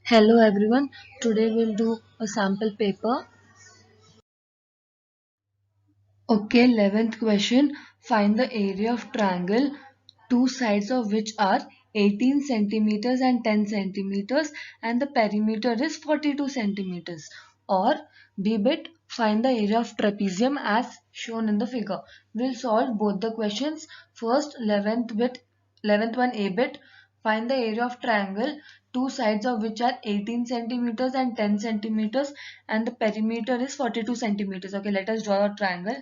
Hello everyone, today we'll do a sample paper. Okay, 11th question. Find the area of triangle, two sides of which are 18 centimeters and 10 centimeters and the perimeter is 42 centimeters. Or B bit, find the area of trapezium as shown in the figure. We'll solve both the questions. First, 11th one A bit. Find the area of triangle, two sides of which are 18 centimeters and 10 centimeters and the perimeter is 42 centimeters. Okay, let us draw a triangle.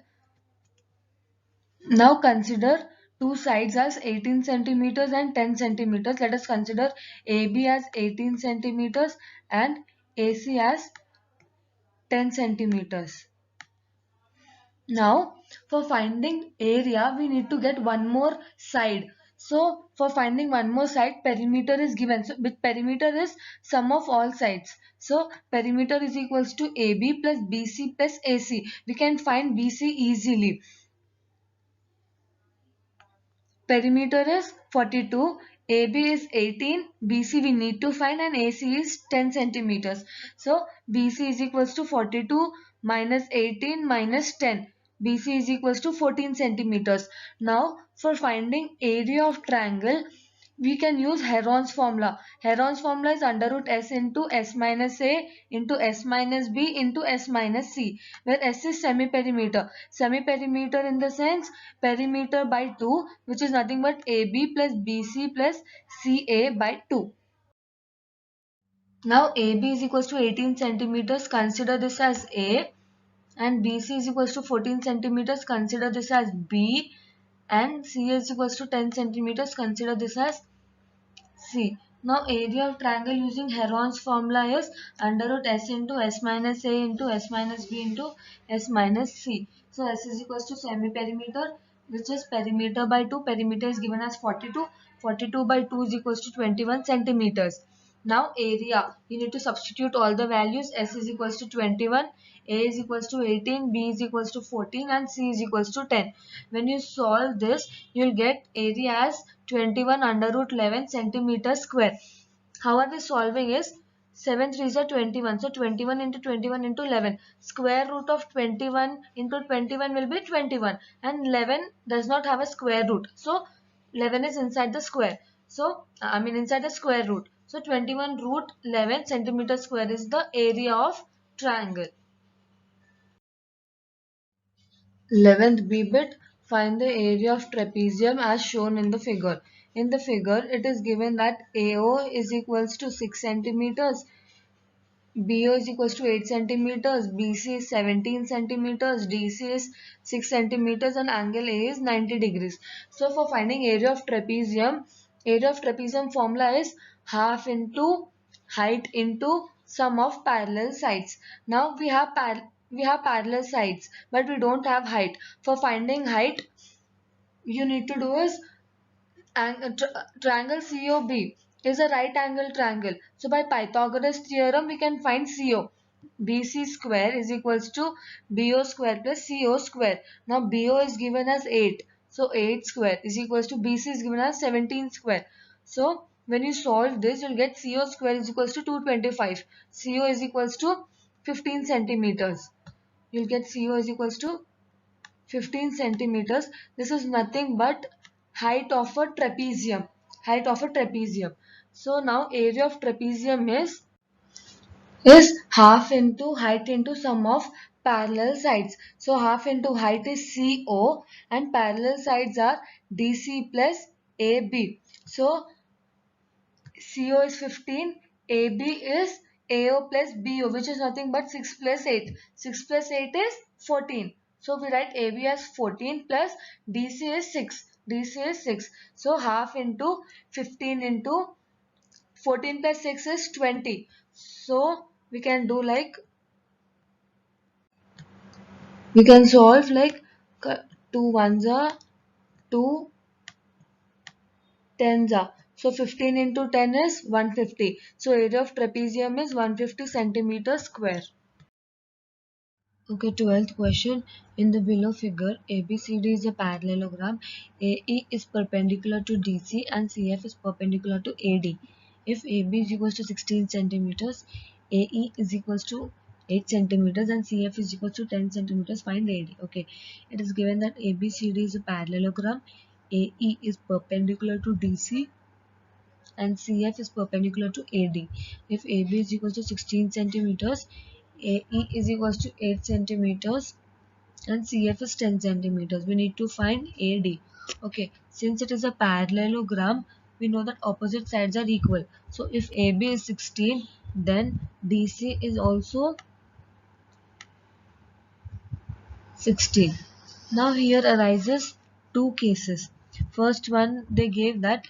Now consider two sides as 18 centimeters and 10 centimeters. Let us consider AB as 18 centimeters and AC as 10 centimeters. Now for finding area we need to get one more side. So for finding one more side, perimeter is given. So with perimeter is sum of all sides. So perimeter is equals to AB plus BC plus AC. We can find BC easily. Perimeter is 42, AB is 18, BC we need to find and AC is 10 centimeters. So BC is equals to 42 minus 18 minus 10. BC is equals to 14 centimeters. Now for finding area of triangle, we can use Heron's formula. Heron's formula is under root S into S minus A into S minus B into S minus C, where S is semi-perimeter. Semi-perimeter in the sense perimeter by 2, which is nothing but AB plus BC plus CA by 2. Now AB is equals to 18 centimeters, consider this as A, and BC is equals to 14 centimeters, consider this as B, and CA is equals to 10 centimeters, consider this as C. Now area of triangle using Heron's formula is under root S into S minus A into S minus B into S minus C. So S is equals to semi-perimeter, which is perimeter by 2. Perimeter is given as 42. 42 by 2 is equals to 21 centimeters. Now area, you need to substitute all the values. S is equals to 21, A is equals to 18, B is equals to 14 and C is equals to 10. When you solve this, you will get area as 21 under root 11 centimeters square. How are we solving is 7 3s are 21. So 21 into 21 into 11. Square root of 21 into 21 will be 21. And 11 does not have a square root. So 11 is inside the square. So inside the square root. So 21 root 11 centimeter square is the area of triangle. 11th B bit, find the area of trapezium as shown in the figure. In the figure, it is given that AO is equals to 6 centimeters, BO is equals to 8 centimeters, BC is 17 centimeters, DC is 6 centimeters and angle A is 90 degrees. So for finding area of trapezium formula is half into height into sum of parallel sides. Now we have parallel sides but we don't have height. For finding height, you need to do is triangle COB is a right angle triangle. So by Pythagoras theorem we can find CO. BC square is equals to BO square plus CO square. Now BO is given as 8. So 8 square is equals to BC is given as 17 square. So when you solve this, you'll get CO square is equals to 225. CO is equals to 15 centimeters. You'll get CO is equals to 15 centimeters. This is nothing but height of a trapezium. Height of a trapezium. So now area of trapezium is half into height into sum of parallel sides. So half into height is CO and parallel sides are DC plus AB. So CO is 15, AB is AO plus BO, which is nothing but 6 plus 8. 6 plus 8 is 14. So we write AB as 14 plus DC is 6. DC is 6. So half into 15 into 14 plus 6 is 20. So we can do like, we can solve like 2 ones are 2 tens are. So 15 into 10 is 150. So area of trapezium is 150 centimeters square. Okay, 12th question. In the below figure, ABCD is a parallelogram. AE is perpendicular to DC and CF is perpendicular to AD. If AB is equals to 16 centimeters, AE is equals to 8 centimeters and CF is equals to 10 centimeters, find AD. Okay, it is given that ABCD is a parallelogram, AE is perpendicular to DC and CF is perpendicular to AD. If AB is equals to 16 centimeters, AE is equals to 8 centimeters and CF is 10 centimeters. We need to find AD. Okay, since it is a parallelogram, we know that opposite sides are equal. So if AB is 16, then DC is also 16. Now here arises two cases. First one, they gave that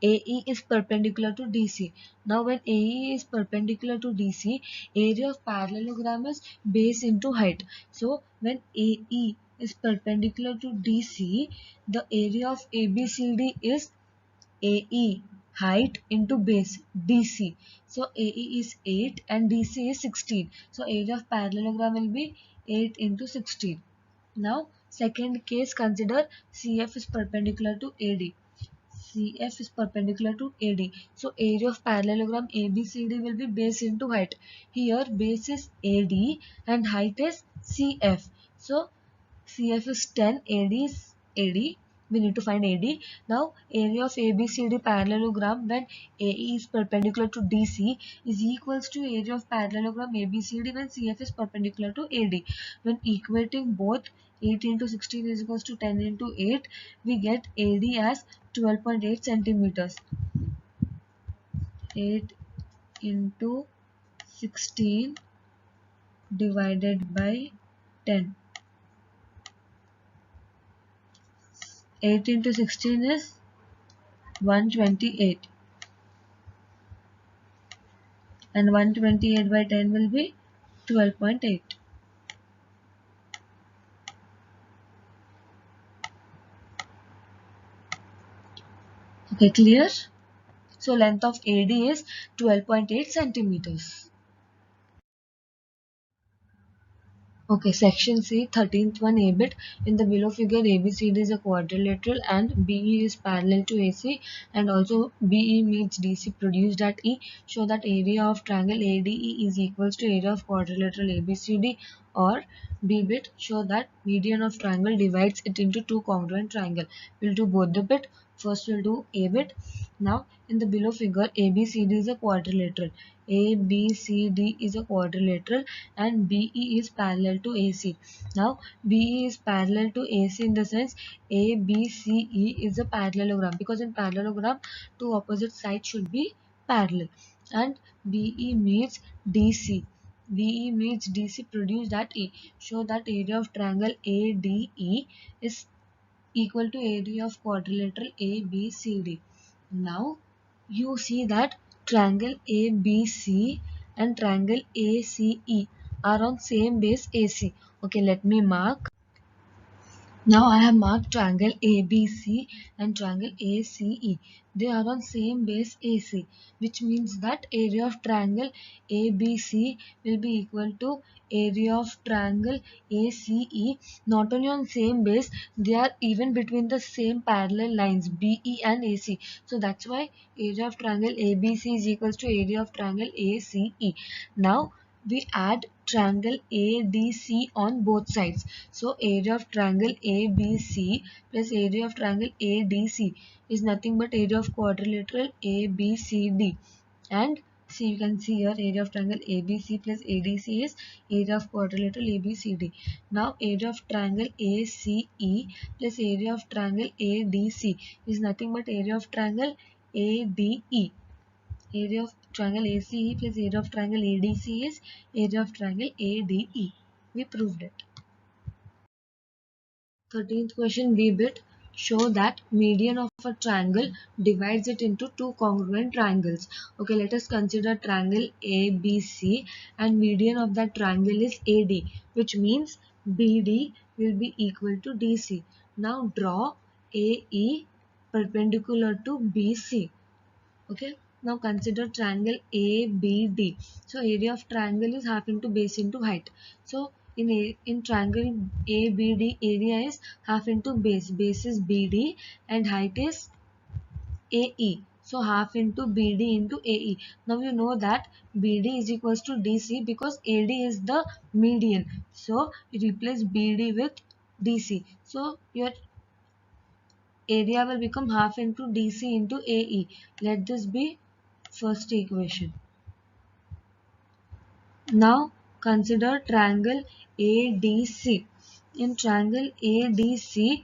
AE is perpendicular to DC. Now when AE is perpendicular to DC, area of parallelogram is base into height. So when AE is perpendicular to DC, the area of ABCD is AE height into base DC. So AE is 8 and DC is 16. So area of parallelogram will be 8 into 16. Now second case, consider CF is perpendicular to AD. CF is perpendicular to AD. So area of parallelogram ABCD will be base into height. Here base is AD and height is CF. So CF is 10, AD is AD. We need to find AD. Now area of ABCD parallelogram when AE is perpendicular to DC is equals to area of parallelogram ABCD when CF is perpendicular to AD. When equating both, 8 into 16 is equals to 10 into 8, we get AD as 12.8 centimeters. 8 into 16 divided by 10. 8 into 16 is 128 and 128 by 10 will be 12.8. Okay, clear? So length of AD is 12.8 centimeters. Okay, section C, 13th one, A bit. In the below figure, ABCD is a quadrilateral and BE is parallel to AC, and also BE meets DC produced at E. Show that area of triangle ADE is equals to area of quadrilateral ABCD, or B bit, show that median of triangle divides it into two congruent triangle. We'll do both the bit. First we'll do A bit. Now in the below figure, ABCD is a quadrilateral. ABCD is a quadrilateral and BE is parallel to AC. Now BE is parallel to AC in the sense ABCE is a parallelogram, because in parallelogram two opposite sides should be parallel, and BE meets DC. BE meets DC produced at E. Show that area of triangle ADE is equal to area of quadrilateral ABCD. Now you see that triangle ABC and triangle ACE are on same base AC. Okay, let me mark. Now I have marked triangle ABC and triangle ACE. They are on same base AC, which means that area of triangle ABC will be equal to area of triangle ACE. Not only on same base, they are even between the same parallel lines BE and AC. So that's why area of triangle ABC is equals to area of triangle ACE. Now we add triangle ADC on both sides. So area of triangle ABC plus area of triangle ADC is nothing but area of quadrilateral ABCD. And see, you can see here area of triangle ABC plus ADC is area of quadrilateral ABCD. Now area of triangle ACE plus area of triangle ADC is nothing but area of triangle ADE. Area of triangle ACE plus area of triangle ADC is area of triangle ADE. We proved it. 13th question, B bit. Show that median of a triangle divides it into two congruent triangles. Okay, let us consider triangle ABC and median of that triangle is AD, which means BD will be equal to DC. Now draw AE perpendicular to BC. Okay, now consider triangle ABD. So area of triangle is half into base into height. So in triangle ABD, area is half into base. Base is BD and height is AE. So half into BD into AE. Now you know that BD is equals to DC because AD is the median. So you replace BD with DC. So your area will become half into DC into AE. Let this be first equation. Now consider triangle ADC. In triangle ADC,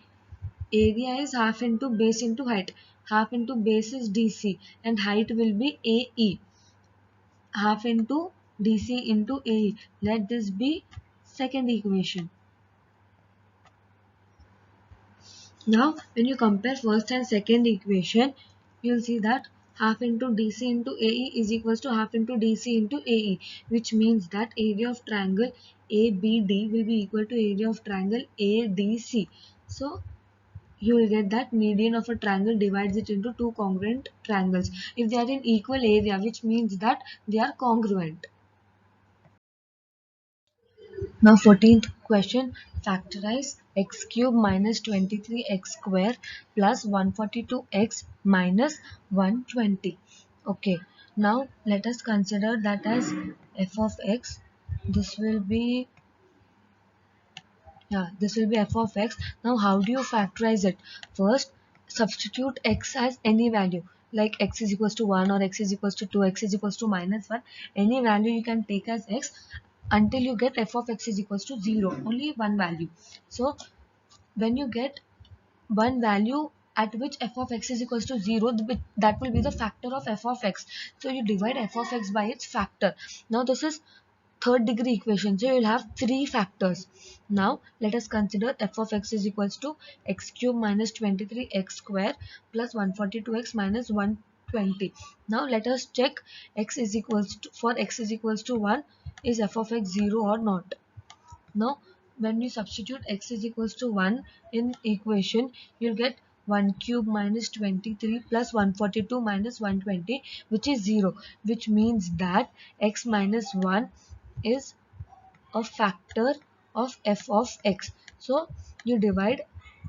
area is half into base into height. Half into base is DC and height will be AE. Half into DC into AE. Let this be second equation. Now, when you compare first and second equation, you'll see that half into DC into AE is equals to half into DC into AE, which means that area of triangle ABD will be equal to area of triangle ADC. So, you will get that median of a triangle divides it into two congruent triangles. If they are in equal area, which means that they are congruent. Now 14th question, factorize x cube minus 23x square plus 142x minus 120. Okay, now let us consider that as f of x. This will be, this will be f of x. Now how do you factorize it? First, substitute x as any value. Like x is equals to 1 or x is equals to 2, x is equals to minus 1. Any value you can take as x until you get f of x is equals to 0. Only one value. So when you get one value at which f of x is equals to 0, that will be the factor of f of x. So you divide f of x by its factor. Now this is third degree equation, so you will have three factors. Now let us consider f of x is equals to x cube minus 23x square plus 142x minus 120. Now let us check x is equals to, for x is equals to 1, is f of x 0 or not. Now when you substitute x is equals to 1 in equation, you'll get 1 cube minus 23 plus 142 minus 120, which is 0, which means that x minus 1 is a factor of f of x. So you divide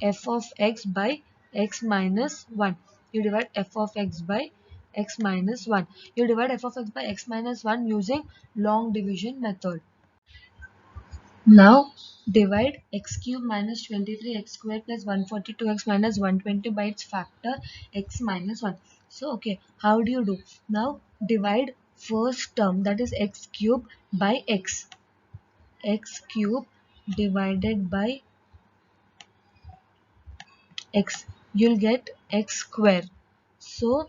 f of x by x minus 1. You divide f of x by x minus 1. You divide f of x by x minus 1 using long division method. Now divide x cube minus 23x square plus 142x minus 120 by its factor x minus 1. So okay, how do you do? Now divide first term, that is x cube, by x. X cube divided by x, you'll get x square. So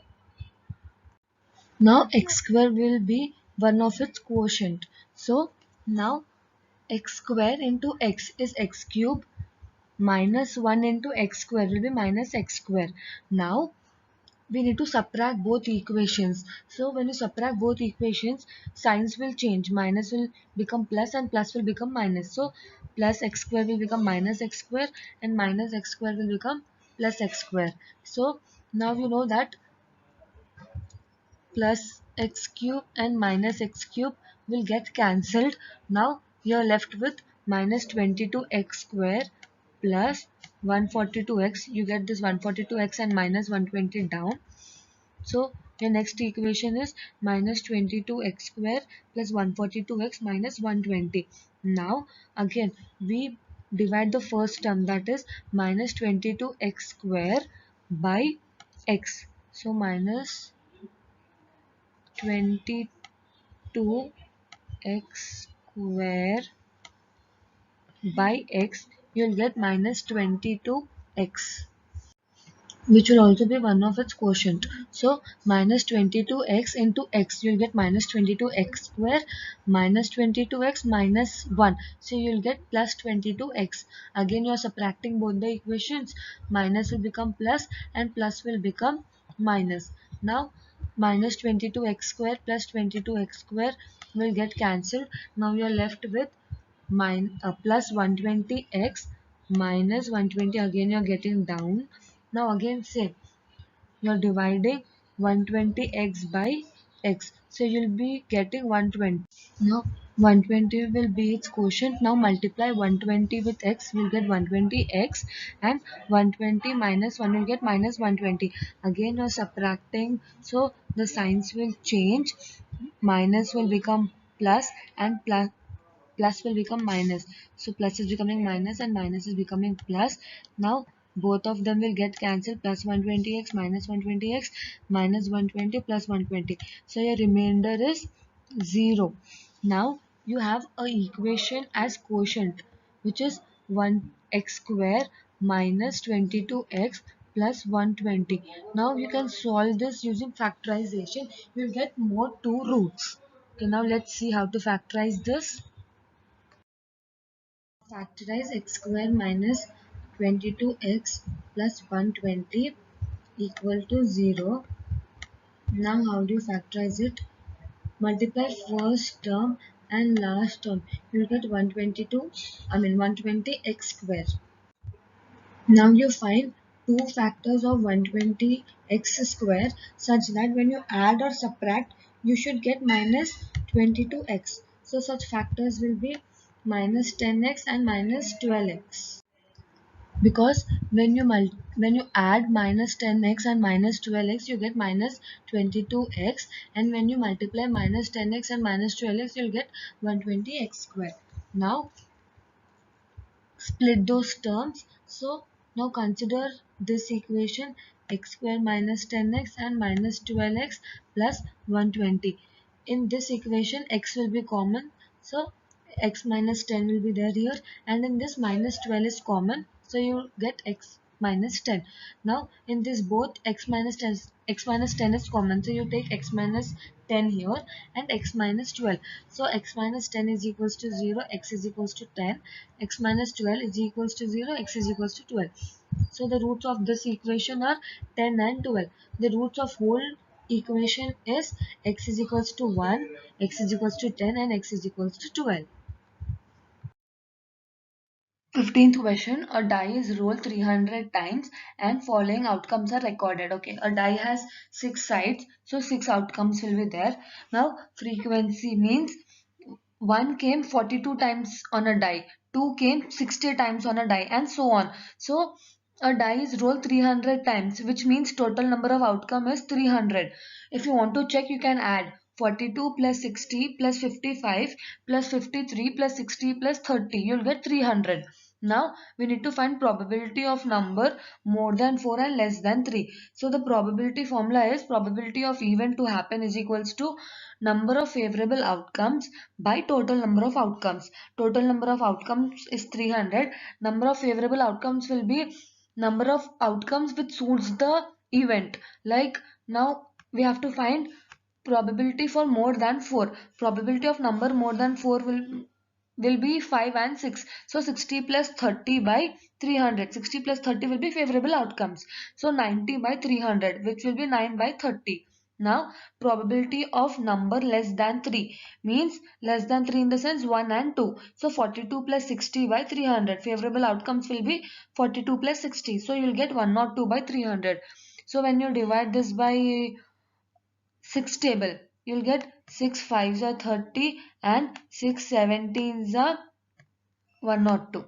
now x square will be one of its quotient. So now x square into x is x cube minus 1 into x square will be minus x square. Now we need to subtract both equations. So when you subtract both equations, signs will change. Minus will become plus and plus will become minus. So plus x square will become minus x square and minus x square will become plus x square. So now you know that plus x cube and minus x cube will get cancelled. Now you are left with minus 22x square plus 142x. You get this 142x and minus 120 down. So your next equation is minus 22x square plus 142x minus 120. Now again we divide the first term, that is minus 22x square by x. So minus 22x square by x, you'll get minus 22x, which will also be one of its quotient. So minus 22x into x, you'll get minus 22x square minus 22x minus 1. So you'll get plus 22x. Again you're subtracting both the equations. Minus will become plus and plus will become minus. Now minus 22x square plus 22x square will get cancelled. Now you're left with plus 120x minus 120. Again you're getting down. Now again same, you're dividing 120x by x, so you'll be getting 120. Now 120 will be its quotient. Now multiply 120 with x, we'll get 120x, and 120 minus 1 will get minus 120. Again you're subtracting, so the signs will change. Minus will become plus, and plus will become minus. So plus is becoming minus and minus is becoming plus. Now both of them will get cancelled. Plus 120x minus 120x minus 120 plus 120. So your remainder is 0. Now you have a equation as quotient, which is 1x square minus 22x plus 120. Now you can solve this using factorization. You'll get more two roots. Okay, now let's see how to factorize this. Factorize x square minus 22x plus 120 equal to 0. Now how do you factorize it? Multiply first term and last term. You'll get 120 x square. Now you find two factors of 120 x square such that when you add or subtract, you should get minus 22x. So such factors will be minus 10x and minus 12x. Because when you add minus 10x and minus 12x, you get minus 22x, and when you multiply minus 10x and minus 12x, you'll get 120x square. Now split those terms. So now consider this equation: x square minus 10x and minus 12x plus 120. In this equation x will be common, so x minus 10 will be there here, and in this minus 12 is common, so you get x minus 10. Now in this both x minus 10 is common, so you take x minus 10 here and x minus 12. So x minus 10 is equals to 0, x is equals to 10, x minus 12 is equals to 0, x is equals to 12. So the roots of this equation are 10 and 12. The roots of whole equation is x is equals to 1, x is equals to 10, and x is equals to 12. 15th question, a die is rolled 300 times and following outcomes are recorded. Okay, a die has 6 sides, so 6 outcomes will be there. Now frequency means 1 came 42 times on a die, 2 came 60 times on a die, and so on. So a die is rolled 300 times, which means total number of outcome is 300. If you want to check, you can add 42 plus 60 plus 55 plus 53 plus 60 plus 30. You'll get 300. Now we need to find probability of number more than 4 and less than 3. So the probability formula is probability of event to happen is equals to number of favorable outcomes by total number of outcomes. Total number of outcomes is 300. Number of favorable outcomes will be number of outcomes which suits the event. Like now we have to find probability for more than 4. Probability of number more than 4 will be 5 and 6. So 60 plus 30 by 300. 60 plus 30 will be favorable outcomes. So 90 by 300, which will be 9 by 30. Now probability of number less than 3 means less than 3 in the sense 1 and 2. So 42 plus 60 by 300. Favorable outcomes will be 42 plus 60. So you will get 102 by 300. So when you divide this by 6 table, you'll get 6 5s are 30 and 6 17s are 102.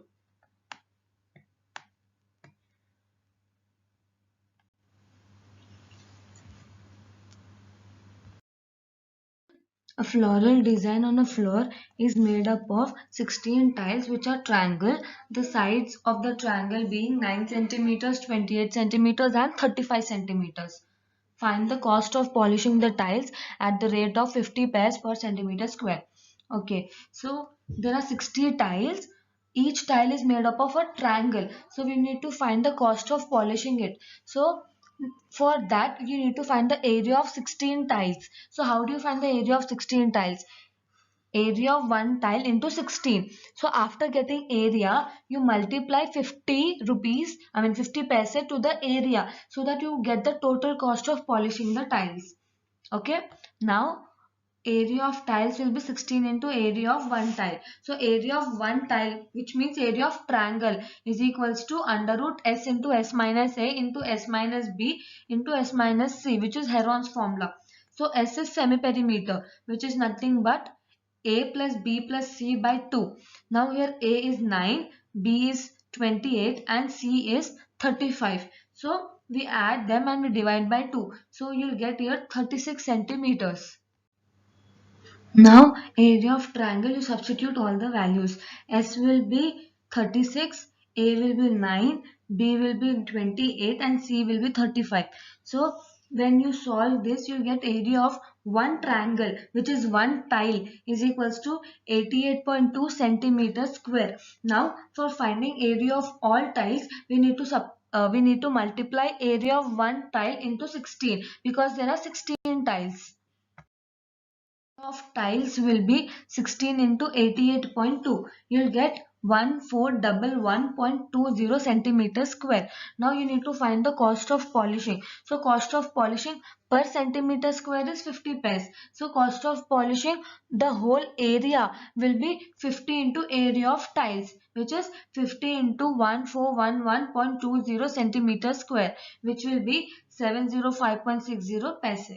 A floral design on a floor is made up of 16 tiles which are triangle, the sides of the triangle being 9 centimeters, 28 centimeters and 35 centimeters. Find the cost of polishing the tiles at the rate of 50 pairs per centimeter square. Okay, so there are 60 tiles. Each tile is made up of a triangle. So we need to find the cost of polishing it. So for that you need to find the area of 16 tiles. So how do you find the area of 16 tiles? Area of one tile into 16. So after getting area, you multiply 50 rupees, 50 paise to the area, so that you get the total cost of polishing the tiles. Okay. Now area of tiles will be 16 into area of one tile. So area of one tile, which means area of triangle, is equals to under root s into s minus a into s minus b into s minus c, which is Heron's formula. So s is semi perimeter, which is nothing but A plus B plus C by 2. Now here A is 9, B is 28 and C is 35. So we add them and we divide by 2. So you'll get here 36 centimeters. Now area of triangle, you substitute all the values. S will be 36, A will be 9, B will be 28 and C will be 35. So when you solve this, you get area of one triangle, which is one tile, is equals to 88.2 centimeters square. Now for finding area of all tiles, we need to multiply area of one tile into 16 because there are 16 tiles. Of tiles will be 16 into 88.2. You'll get 1411.20 centimeters square. Now you need to find the cost of polishing. So cost of polishing per centimeter square is 50 paise. So cost of polishing the whole area will be 50 into area of tiles, which is 50 into 1411.20 centimeters square, which will be 705.60 paise.